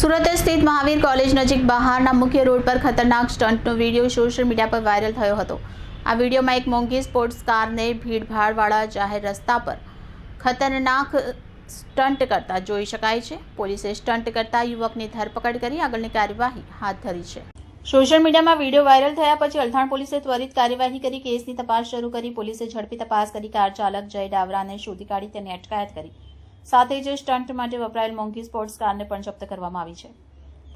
સુરત સ્થિત મહાવીર કોલેજ નજીક બહારના મુખ્ય રોડ પર ખતરનાક સ્ટન્ટનો વિડીયો સોશિયલ મીડિયા પર વાયરલ થયો હતો। આ વિડીયોમાં એક મોંઘી સ્પોર્ટ્સ કારને ભીડભાડવાળા જાહેર રસ્તા પર ખતરનાક સ્ટન્ટ કરતા જોઈ શકાય છે। પોલીસે સ્ટન્ટ કરતા યુવકની ધરપકડ કરી આગળની કાર્યવાહી હાથ ધરી છે। સોશિયલ મીડિયામાં વિડીયો વાયરલ થયા પછી અલથાણ પોલીસે ત્વરિત કાર્યવાહી કરી કેસની તપાસ શરૂ કરી। પોલીસે ઝડપી તપાસ કરી કાર ચાલક જય ડાવરાને શોધી કાઢી તેની અટકાયત કરી। સાથે જ સ્ટન્ટ માટે વપરાયેલ મોંઘી સ્પોર્ટ્સ કારને પણ જપ્ત કરવામાં આવી છે।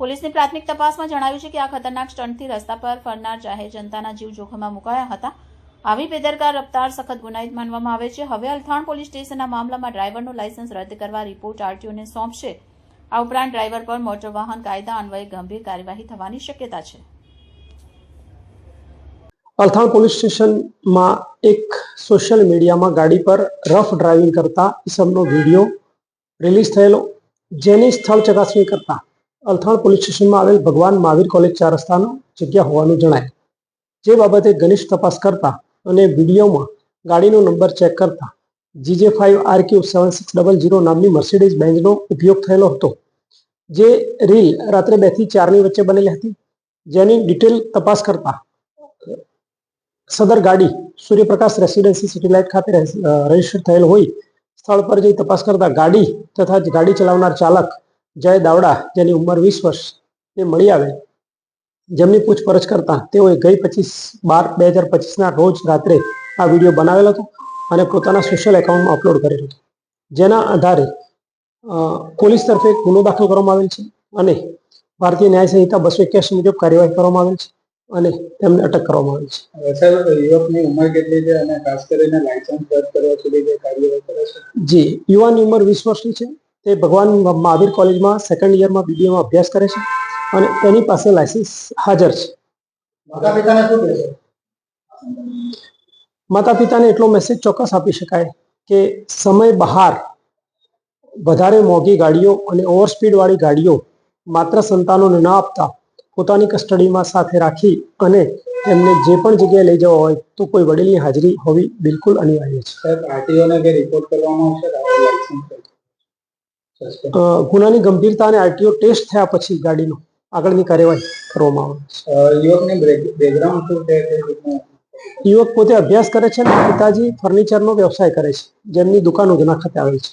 પોલીસની પ્રાથમિક તપાસમાં જણાવ્યું છે કે આ ખતરનાક સ્ટન્ટથી રસ્તા પર ફરનાર જાહેર જનતાના જીવ જોખમમાં મુકાયા હતા। આવી બેદરકાર રફતાર સખત ગુનાહિત માનવામાં આવે છે। હવે અલથાણ પોલીસ સ્ટેશનના મામલામાં ડ્રાઈવરનું લાયસન્સ રદ કરવા રિપોર્ટ આરટીઓને સોંપશે। આ ઉપરાંત ડ્રાઈવર પર મોટર વાહન કાયદા અન્વયે ગંભીર કાર્યવાહી થવાની શક્યતા છે। અલથાણ પોલીસ સ્ટેશનમાં એક સોશિયલ મીડિયામાં ગાડી પર રફ ડ્રાઇવિંગ કરતા ઇસમનો વિડીયો રિલીઝ થયેલો, જેની સ્થળ ચકાસણી કરતા અલથાણ પોલીસ સ્ટેશનમાં આવેલ ભગવાન મહાવીર કોલેજ 4 રસ્તાનો જગ્યા હોવાનું જણાય। જે બાબતે ઘનિષ્ઠ તપાસ કરતા અને વિડીયોમાં ગાડીનો નંબર ચેક કરતા GJ5RQ7600 નામની મર્સિડીઝ બેન્ઝનો ઉપયોગ થયેલો હતો। જે રીલ રાત્રે 2 થી 4 ની વચ્ચે બનેલી હતી, જેની ડિટેલ તપાસ કરતા સદર ગાડી સૂર્યપ્રકાશ રેસિડેન્સી સિટી લાઇટ ખાતે રજીસ્ટર થયેલ હોય સ્થળ પર જઈ તપાસ કરતા ગાડી તથા ગાડી ચલાવનાર ચાલક જય દાવડા, જેની ઉંમર 20 વર્ષ તે મળી આવે, જેમની પૂછપરછ કરતા તેઓએ ગઈ 25/12/2025ના રોજ રાત્રે આ વિડીયો બનાવેલો હતો અને પોતાના સોશિયલ એકાઉન્ટમાં અપલોડ કરેલો હતો। જેના આધારે પોલીસ તરફે ગુનો દાખલ કરવામાં આવેલ છે અને ભારતીય ન્યાય સંહિતા 281 મુજબ કાર્યવાહી કરવામાં આવેલ છે અને તેમને અટક કરવામાં આવી છે। સાહેબ, યુવકની ઉંમર કેટલી છે અને ખાસ કરીને લાયસન્સ રદ કરવા સુધી જે કાર્યવાહી કરે છે? જી, યુવાનની ઉંમર 20 વર્ષની છે। તે ભગવાન મહાવીર કોલેજમાં સેકન્ડ યરમાં બીબીએમાં અભ્યાસ કરે છે અને તેની પાસે લાયસન્સ હાજર છે। માતા પિતાને શું કહેશો? માતા પિતાને એટલો મેસેજ ચોક્કસ આપી શકાય કે સમય બહાર વધારે મોંઘી ગાડીઓ અને ઓવરસ્પીડ વાળી ગાડીઓ માત્ર સંતાનોને ન આપતા પોતાની કસ્ટડીમાં સાથે રાખી અને તેમને જે પણ જગ્યાએ લઈ જવા હોય તો કોઈ વડીલની હાજરી હોવી બિલકુલ અનિવાર્ય છે। સાહેબ, આરટીઓને કે રિપોર્ટ કરવામાં આવશે? ગુનાની ગંભીરતા અને આરટીઓ ટેસ્ટ થયા પછી ગાડીનો આગળની કાર્યવાહી કરવામાં આવશે। યુવકની બેકગ્રાઉન્ડ શું છે? યુવક પોતે અભ્યાસ કરે છે અને પિતાજી ફર્નિચરનો વ્યવસાય કરે છે, જેમની દુકાન ઉધના ખાતે આવેલ છે।